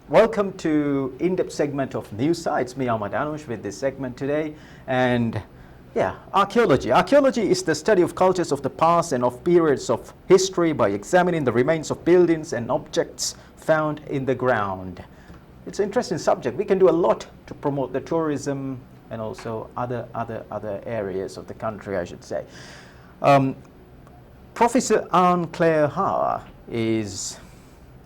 Welcome to in-depth segment of News Sites. Me, Ahmad Anush, with this segment today. And yeah, archaeology. Archaeology is the study of cultures of the past and of periods of history by examining the remains of buildings and objects found in the ground. It's an interesting subject. We can do a lot to promote the tourism and also other areas of the country, I should say. Professor Haour is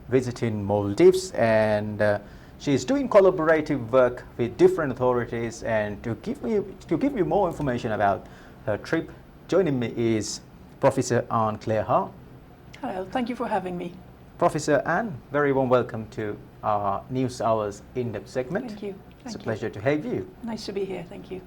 visiting Maldives, and she is doing collaborative work with different authorities. And to give you more information about her trip, joining me is Professor Haour. Hello, thank you for having me. Professor Anne, very warm welcome to our News Hours in-depth segment. Thank you. It's a pleasure to have you. Nice to be here, thank you.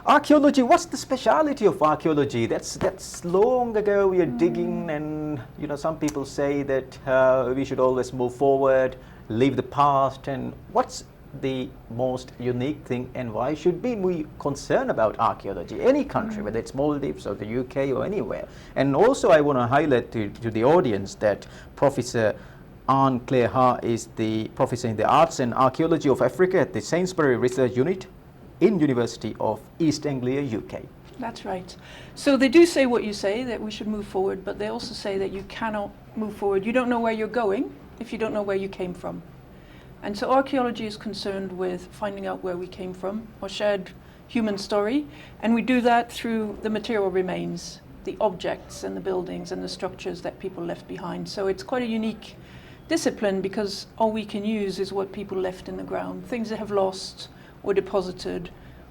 Archaeology, what's the speciality of archaeology? That's long ago we are digging, and some people say that we should always move forward, leave the past. And what's the most unique thing, and why should we be concerned about archaeology? Any country, whether it's Maldives or the UK or anywhere. And also I want to highlight to the audience that Professor Haour is the Professor in the Arts and Archaeology of Africa at the Sainsbury Research Unit in University of East Anglia, UK. That's right. So they do say what you say, that we should move forward, but they also say that you cannot move forward. You don't know where you're going if you don't know where you came from. And so archaeology is concerned with finding out where we came from, our shared human story, and we do that through the material remains, the objects and the buildings and the structures that people left behind. So it's quite a unique discipline because all we can use is what people left in the ground, things that have lost or deposited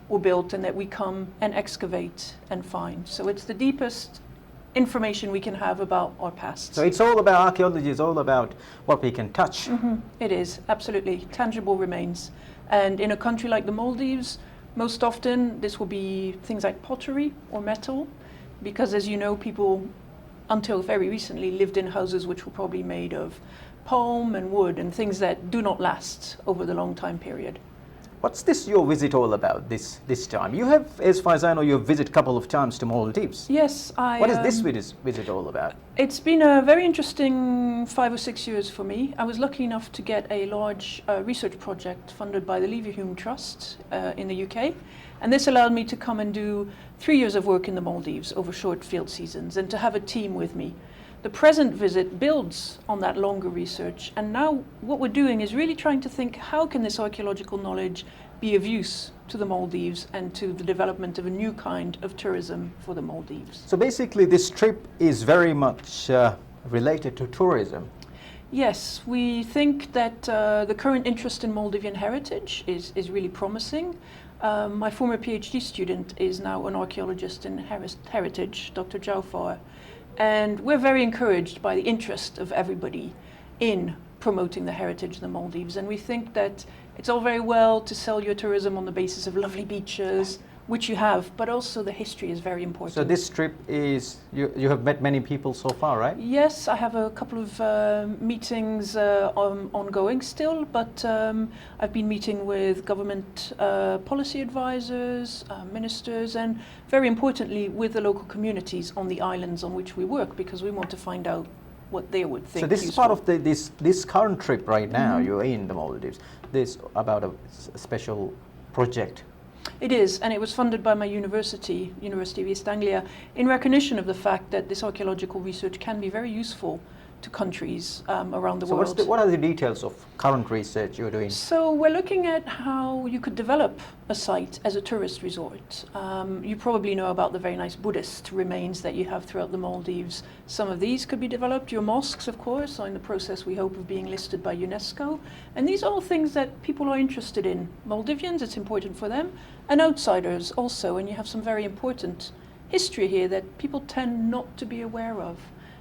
or built, and that we come and excavate and find. So it's the deepest information we can have about our past. So it's all about archaeology, it's all about what we can touch. It is, absolutely, tangible remains. And in a country like the Maldives, most often this will be things like pottery or metal, because as you know, people until very recently lived in houses which were probably made of palm and wood and things that do not last over the long time period. What's your visit all about this time? You have, as far as I know, you have visited a couple of times to Maldives. Yes, What is this visit all about? It's been a very interesting 5 or 6 years for me. I was lucky enough to get a large research project funded by the Leverhulme Trust in the UK. And this allowed me to come and do 3 years of work in the Maldives over short field seasons and to have a team with me. The present visit builds on that longer research, and now what we're doing is really trying to think, how can this archaeological knowledge be of use to the Maldives and to the development of a new kind of tourism for the Maldives? So basically this trip is very much related to tourism. Yes, we think that the current interest in Maldivian heritage is really promising. My former PhD student is now an archaeologist in heritage, Dr. Haour. And we're very encouraged by the interest of everybody in promoting the heritage of the Maldives. And we think that it's all very well to sell your tourism on the basis of lovely beaches, which you have, but also the history is very important. So this trip is, you have met many people so far, right? Yes, I have a couple of meetings ongoing still, but I've been meeting with government policy advisors, ministers, and very importantly with the local communities on the islands on which we work, because we want to find out what they would think. So this useful. is part of this current trip right now. You're in the Maldives. This about a special project. It is, and it was funded by my university, University of East Anglia, in recognition of the fact that this archaeological research can be very useful to countries around the world. So what are the details of current research you're doing? So we're looking at how you could develop a site as a tourist resort. You probably know about the very nice Buddhist remains that you have throughout the Maldives. Some of these could be developed. Your mosques, of course, are in the process, we hope, of being listed by UNESCO. And these are all things that people are interested in. Maldivians, it's important for them, and outsiders also. And you have some very important history here that people tend not to be aware of.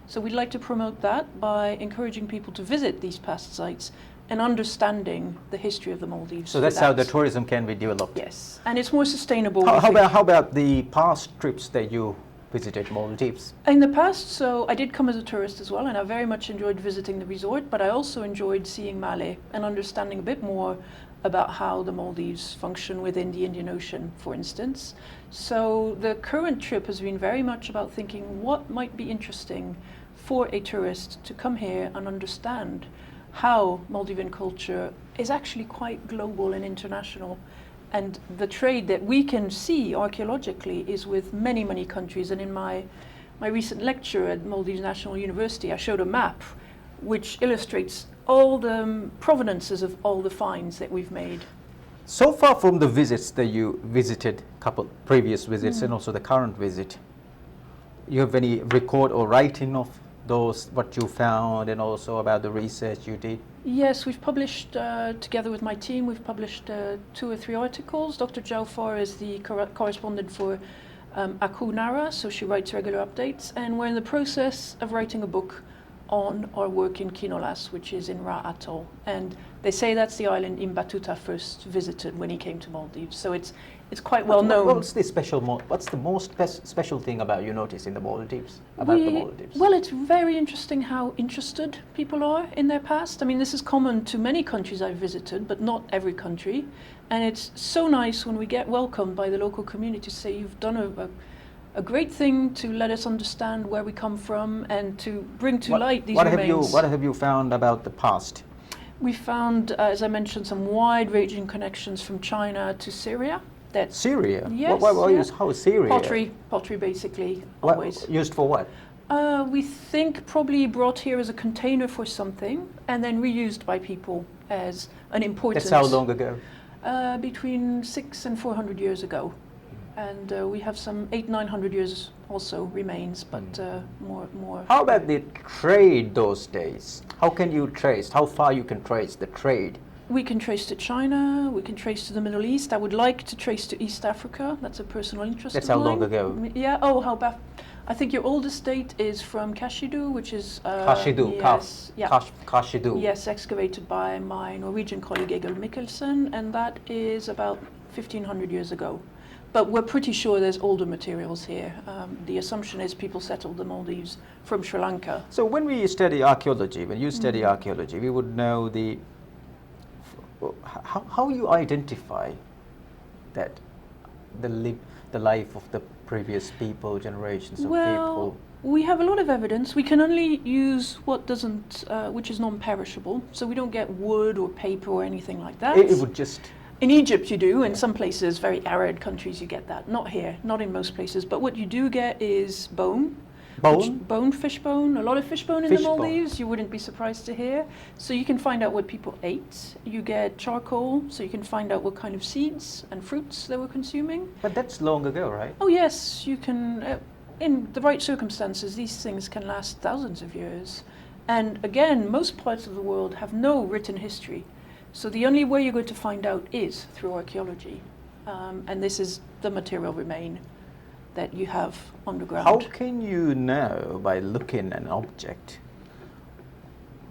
So we'd like to promote that by encouraging people to visit these past sites and understanding the history of the Maldives. So that's how the tourism can be developed. Yes, and it's more sustainable. How about the past trips that you visited Maldives? In the past, so I did come as a tourist as well, and I very much enjoyed visiting the resort, but I also enjoyed seeing Malé and understanding a bit more about how the Maldives function within the Indian Ocean, for instance. So the current trip has been very much about thinking what might be interesting for a tourist to come here and understand how Maldivian culture is actually quite global and international. And the trade that we can see archaeologically is with many, many countries. And in my recent lecture at Maldives National University, I showed a map which illustrates all the provenances of all the finds that we've made. So far from the visits that you visited, couple previous visits and also the current visit, you have any record or writing of those, what you found, and also about the research you did? Yes, we've published, together with my team, we've published 2 or 3 articles. Dr. Jaufar is the correspondent for Haour, so she writes regular updates, and we're in the process of writing a book on our work in Kinolas, which is in Ra Atoll. And they say that's the island Ibn Battuta first visited when he came to Maldives, so it's quite well known. What's the most special thing about you notice in the Maldives, the Maldives? Well, it's very interesting how interested people are in their past. I mean, this is common to many countries I've visited, but not every country. And it's so nice when we get welcomed by the local community to say, you've done a great thing to let us understand where we come from and to bring to light these remains. What have you found about the past? We found, as I mentioned, some wide-ranging connections from China to Syria. Syria? Yes. How is Syria? Pottery basically, always. Used for what? We think probably brought here as a container for something and then reused by people as an important... That's how long ago? Between 600 and 400 years ago. And we have some 800-900 years also remains, but more. How about the trade those days? How can you trace? How far you can trace the trade? We can trace to China. We can trace to the Middle East. I would like to trace to East Africa. That's a personal interest. That's of how mine. long ago? Yeah. Oh, how about? I think your oldest date is from Kashidu, which is Kashidu. Yes, Kashidu. Yes, excavated by my Norwegian colleague Egil Mikkelsen, and that is about 1500 years ago. But we're pretty sure there's older materials here. The assumption is people settled the Maldives from Sri Lanka. So when we study archaeology, when you study archaeology, we would know how you identify that the life of the previous people, generations of people. We have a lot of evidence. We can only use what doesn't, which is non-perishable. So we don't get wood or paper or anything like that. It would just. In Egypt you do, in some places, very arid countries, you get that. Not here, not in most places. But what you do get is bone. Fish bone, a lot of fish bone in the Maldives, you wouldn't be surprised to hear. So you can find out what people ate. You get charcoal, so you can find out what kind of seeds and fruits they were consuming. But that's long ago, right? Oh yes, you can, in the right circumstances, these things can last thousands of years. And again, most parts of the world have no written history. So the only way you're going to find out is through archaeology. And this is the material remain that you have underground. How can you know by looking at an object,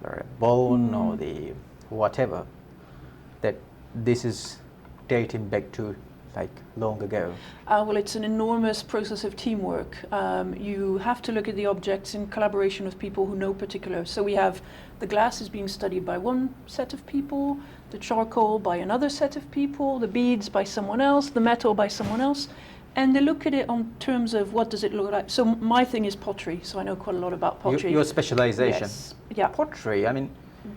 or a bone or the whatever, that this is dating back to like long ago? Well, it's an enormous process of teamwork. You have to look at the objects in collaboration with people who know particular. So we have the glass is being studied by one set of people, the charcoal by another set of people, the beads by someone else, the metal by someone else. And they look at it on terms of what does it look like. So my thing is pottery, so I know quite a lot about pottery. Your specialization? Yes. Yeah. Pottery, I mean...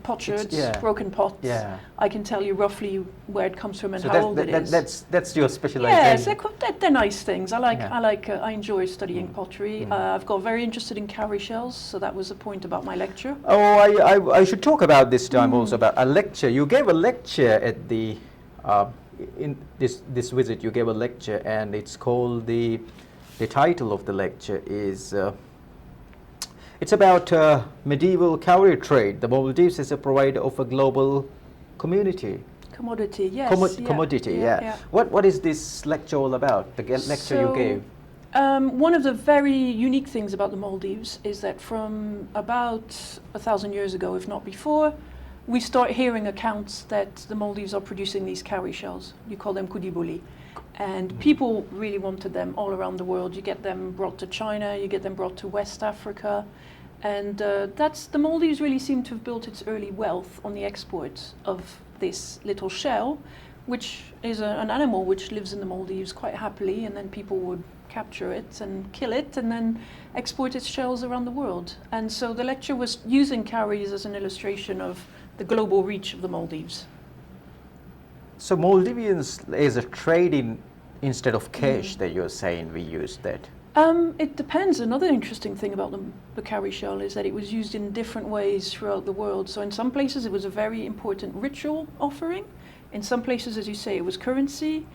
Potsherds, broken pots. Yeah. I can tell you roughly where it comes from and so how old it is. That's your specialization? Yes, they're nice things. I enjoy studying pottery. I've got very interested in cowrie shells, so that was a point about my lecture. Oh, I should talk about this time also about a lecture. You gave a lecture at the... in this visit, you gave a lecture, and it's called the title of the lecture is it's about medieval cowrie trade. The Maldives is a provider of a global commodity. Commodity, yes. Commodity, yeah. What is this lecture all about? The lecture you gave. One of the very unique things about the Maldives is that from about 1,000 years ago, if not before, we start hearing accounts that the Maldives are producing these cowrie shells. You call them kudibuli. And people really wanted them all around the world. You get them brought to China, you get them brought to West Africa. And the Maldives really seemed to have built its early wealth on the export of this little shell, which is an animal which lives in the Maldives quite happily, and then people would capture it and kill it and then export its shells around the world. And so the lecture was using cowries as an illustration of the global reach of the Maldives. So Maldivians is a trade instead of cash that you're saying we use that. It depends. Another interesting thing about the cowrie shell is that it was used in different ways throughout the world. So in some places it was a very important ritual offering. In some places, as you say, it was currency.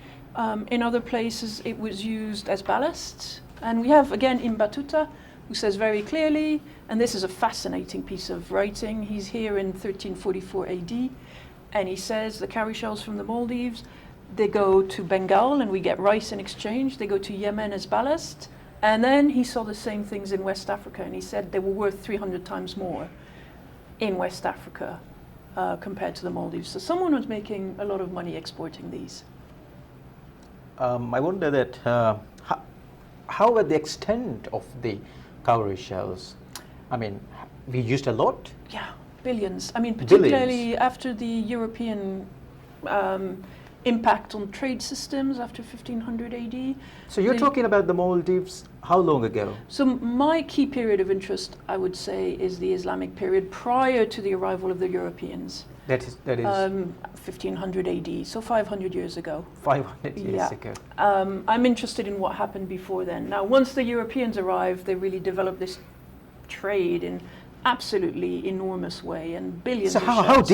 In other places it was used as ballast. And we have, again, Imbatuta, who says very clearly, and this is a fascinating piece of writing, he's here in 1344 AD, and he says the cowrie shells from the Maldives, they go to Bengal and we get rice in exchange, they go to Yemen as ballast, and then he saw the same things in West Africa, and he said they were worth 300 times more in West Africa compared to the Maldives. So someone was making a lot of money exporting these. I wonder that how at the extent of the cowrie shells? I mean, we used a lot? Yeah, billions. I mean, particularly Billions. after the European impact on trade systems after 1500 AD. So you're talking about the Maldives how long ago? So my key period of interest, I would say, is the Islamic period prior to the arrival of the Europeans. That is 1500 AD, so 500 years ago. 500 years Yeah. ago. I'm interested in what happened before then. Now, once the Europeans arrived, they really developed this trade in absolutely enormous way, and billions So of how shells.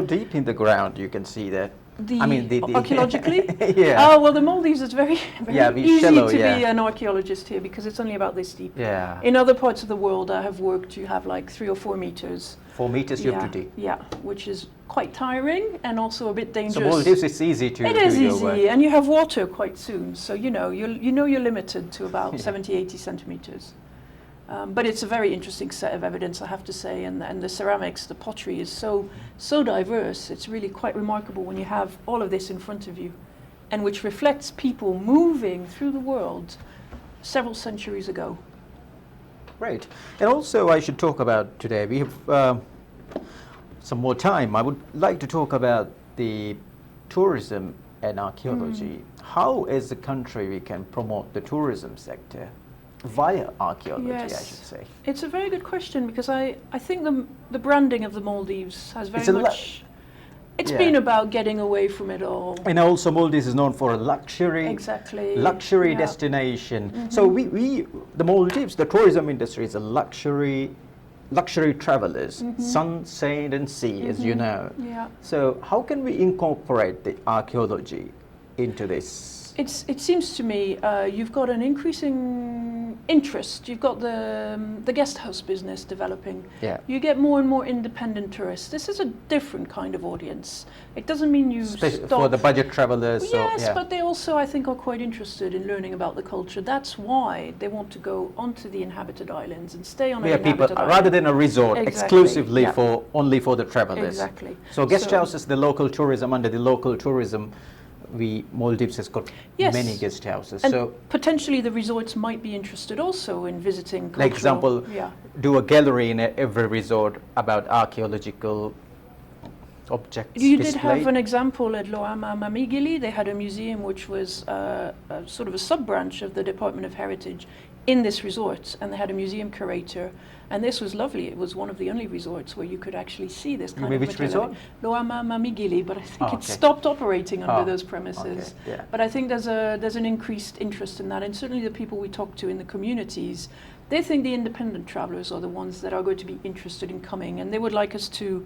deep in the ground you can see that? I mean, the archaeologically? yeah. Oh, well, the Maldives is very easy shallow, to be yeah. an archaeologist here because it's only about this deep. Yeah. In other parts of the world I have worked, you have like 3 or 4 meters. 4 meters you have to dig. Yeah, which is quite tiring and also a bit dangerous. So Maldives it's easy to It is do your work. easy, and you have water quite soon, so you're limited to about 70, 80 centimeters. But it's a very interesting set of evidence, I have to say, and the ceramics, the pottery is so diverse. It's really quite remarkable when you have all of this in front of you, and which reflects people moving through the world several centuries ago. Right. And also I should talk about today, we have some more time. I would like to talk about the tourism and archaeology. How as a country we can promote the tourism sector via archaeology, I should say. It's a very good question because I think the branding of the Maldives has very much... It's yeah. been about getting away from it all. And also Maldives is known for a luxury yeah. destination. So the Maldives, the tourism industry is a luxury travelers, sun, sand and sea, as you know. Yeah. So how can we incorporate the archaeology into this? It seems to me you've got an increasing interest. You've got the guest house business developing. Yeah. You get more and more independent tourists. This is a different kind of audience. It doesn't mean you stop. For the budget travelers. Yes, so, yeah. but they also, I think, are quite interested in learning about the culture. That's why they want to go onto the inhabited islands and stay on an inhabited island. Rather than a resort exclusively yeah. only for the travelers. Exactly. So guest houses, the local tourism, under the local tourism, Maldives has got many guest houses. And so potentially the resorts might be interested also in visiting cultural... Like example, do a gallery in every resort about archaeological objects You displayed. did have an example at Loama Mamigili. They had a museum which was sort of a sub-branch of the Department of Heritage in this resort, and they had a museum curator, and this was lovely. It was one of the only resorts where you could actually see this kind of which material. resort? Loama Mamigili, but I think it okay. stopped operating under those premises. Okay. Yeah. But I think there's an increased interest in that, and certainly the people we talk to in the communities, they think the independent travelers are the ones that are going to be interested in coming, and they would like us to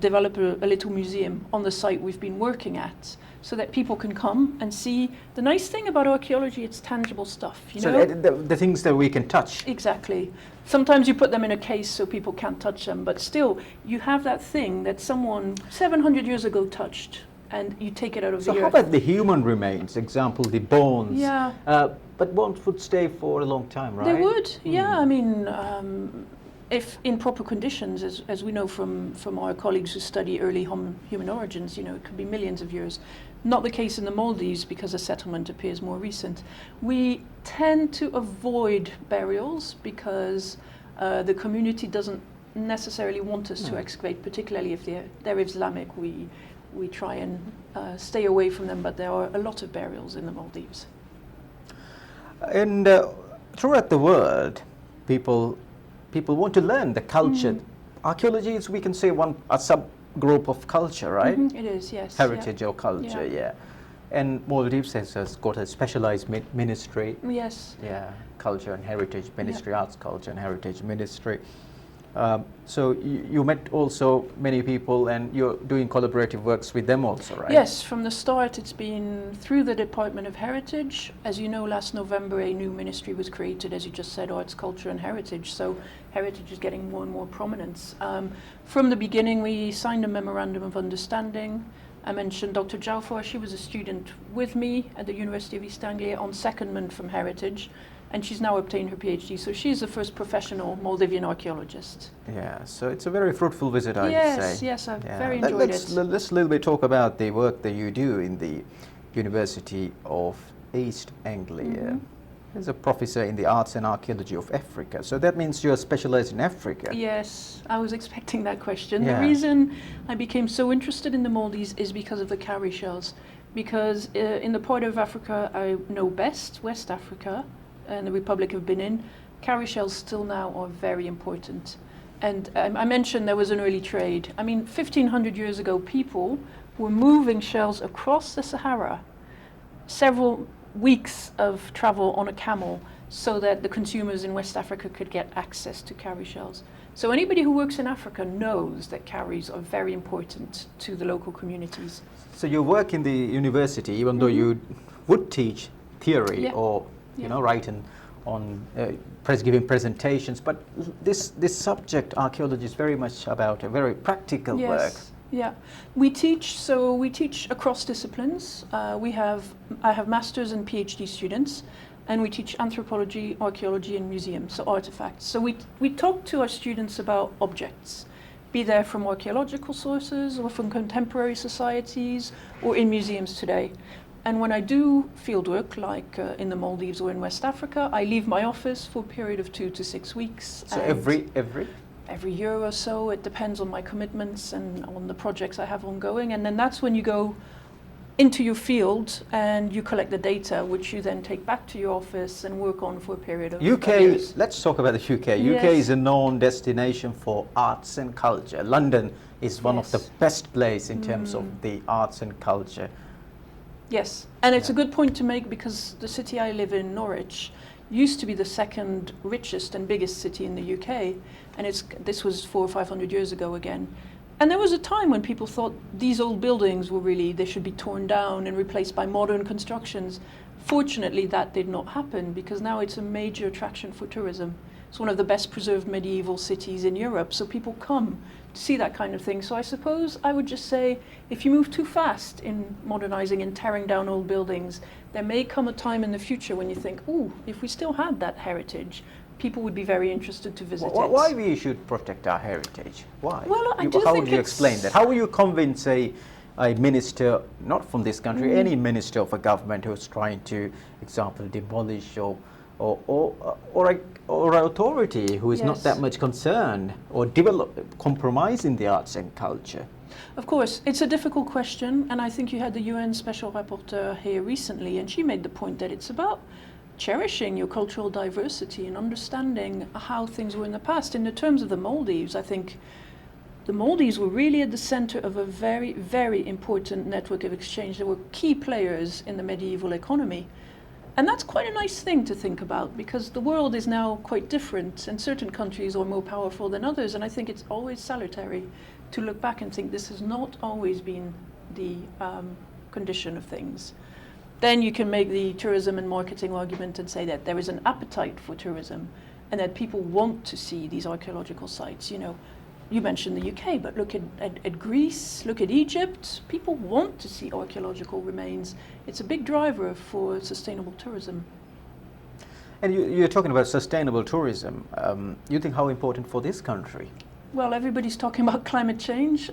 develop a little museum on the site we've been working at, so that people can come and see. The nice thing about archaeology, it's tangible stuff, you know? The things that we can touch. Exactly. Sometimes you put them in a case so people can't touch them, but still, you have that thing that someone 700 years ago touched, and you take it out of the earth. So how about the human remains, example, the bones? Yeah. But bones would stay for a long time, right? They would, yeah. I mean, if in proper conditions, as we know from our colleagues who study early human origins, you know, it could be millions of years. Not the case in the Maldives because the settlement appears more recent. We tend to avoid burials because the community doesn't necessarily want us to excavate, particularly if they're Islamic. We try and stay away from them, but there are a lot of burials in the Maldives. And throughout the world, people want to learn the culture. Archaeology is, we can say, a group of culture, right? It is, yes. Heritage or culture, Yeah. yeah. And Maldives has got a specialized ministry. Yes. Yeah, culture and heritage ministry, arts, culture and heritage ministry. So you met also many people, and you're doing collaborative works with them also, right? Yes, from the start it's been through the Department of Heritage. As you know, last November a new ministry was created, as you just said, Arts, Culture and Heritage. So heritage is getting more and more prominence. From the beginning we signed a memorandum of understanding. I mentioned Dr. Jalfour, she was a student with me at the University of East Anglia on secondment from Heritage, and she's now obtained her PhD. So she's the first professional Maldivian archaeologist. Yeah, so it's a very fruitful visit, I would say. Yes, I've very enjoyed it. Let's a little bit talk about the work that you do in the University of East Anglia. As a professor in the arts and archaeology of Africa. So that means you're specialized in Africa. Yes, I was expecting that question. Yeah. The reason I became so interested in the Maldives is because of the cowrie shells. Because in the part of Africa I know best, West Africa and the Republic of Benin, cowrie shells still now are very important. And I mentioned there was an early trade. I mean, 1500 years ago, people were moving shells across the Sahara, several weeks of travel on a camel, so that the consumers in West Africa could get access to cowrie shells. So anybody who works in Africa knows that cowries are very important to the local communities. So you work in the university, even though you would teach theory or write on giving presentations, but this subject, archaeology, is very much about a very practical work. Yeah, we teach across disciplines. I have masters and PhD students, and we teach anthropology, archaeology, and museums, so artifacts. So we talk to our students about objects, be they from archaeological sources or from contemporary societies or in museums today. And when I do fieldwork, like in the Maldives or in West Africa, I leave my office for a period of 2 to 6 weeks. So every year or so, it depends on my commitments and on the projects I have ongoing. And then that's when you go into your field and you collect the data, which you then take back to your office and work on for a period of years. Let's talk about the UK. UK is a known destination for arts and culture. London is one of the best places in terms of the arts and culture. Yes, and it's a good point to make, because the city I live in, Norwich, used to be the second richest and biggest city in the UK, and this was 400 or 500 years ago again. And there was a time when people thought these old buildings they should be torn down and replaced by modern constructions. Fortunately, that did not happen, because now it's a major attraction for tourism. It's one of the best preserved medieval cities in Europe, so people come to see that kind of thing. So I suppose I would just say, if you move too fast in modernizing and tearing down old buildings, there may come a time in the future when you think, ooh, if we still had that heritage, people would be very interested to visit it. Why we should protect our heritage? Why? Well, How would you explain that? How will you convince a minister, not from this country, any minister of a government who's trying to, example, demolish or authority who is not that much concerned or compromise in the arts and culture? Of course, it's a difficult question, and I think you had the UN Special Rapporteur here recently, and she made the point that it's about cherishing your cultural diversity and understanding how things were in the past. In the terms of the Maldives, I think the Maldives were really at the center of a very, very important network of exchange. They were key players in the medieval economy. And that's quite a nice thing to think about, because the world is now quite different, and certain countries are more powerful than others, and I think it's always salutary to look back and think this has not always been the condition of things. Then you can make the tourism and marketing argument and say that there is an appetite for tourism and that people want to see these archaeological sites. You mentioned the UK, but look at Greece, look at Egypt. People want to see archaeological remains. It's a big driver for sustainable tourism. And you're talking about sustainable tourism. You think how important for this country? Well, everybody's talking about climate change.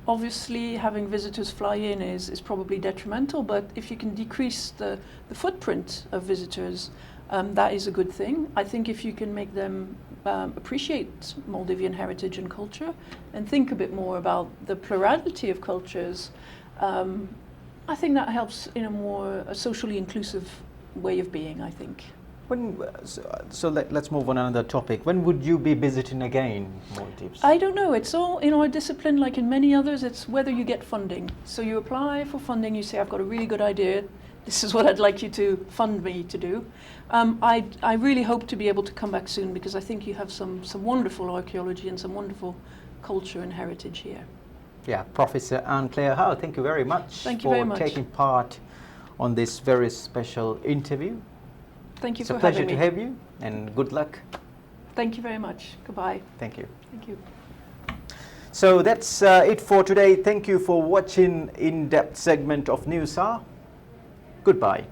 Obviously, having visitors fly in is probably detrimental, but if you can decrease the footprint of visitors, that is a good thing. I think if you can make them appreciate Maldivian heritage and culture and think a bit more about the plurality of cultures, I think that helps in a more socially inclusive way of being, I think. Let's move on another topic. When would you be visiting again Maldives? I don't know. It's all in our discipline, like in many others. It's whether you get funding. So you apply for funding. You say, "I've got a really good idea. This is what I'd like you to fund me to do." I really hope to be able to come back soon because I think you have some wonderful archaeology and some wonderful culture and heritage here. Yeah, Professor Anne-Claire Haour, thank you very much for taking part on this very special interview. Thank you for having me. It's a pleasure to have you, and good luck. Thank you very much. Goodbye. Thank you. Thank you. So that's it for today. Thank you for watching in-depth segment of News Hour. Goodbye.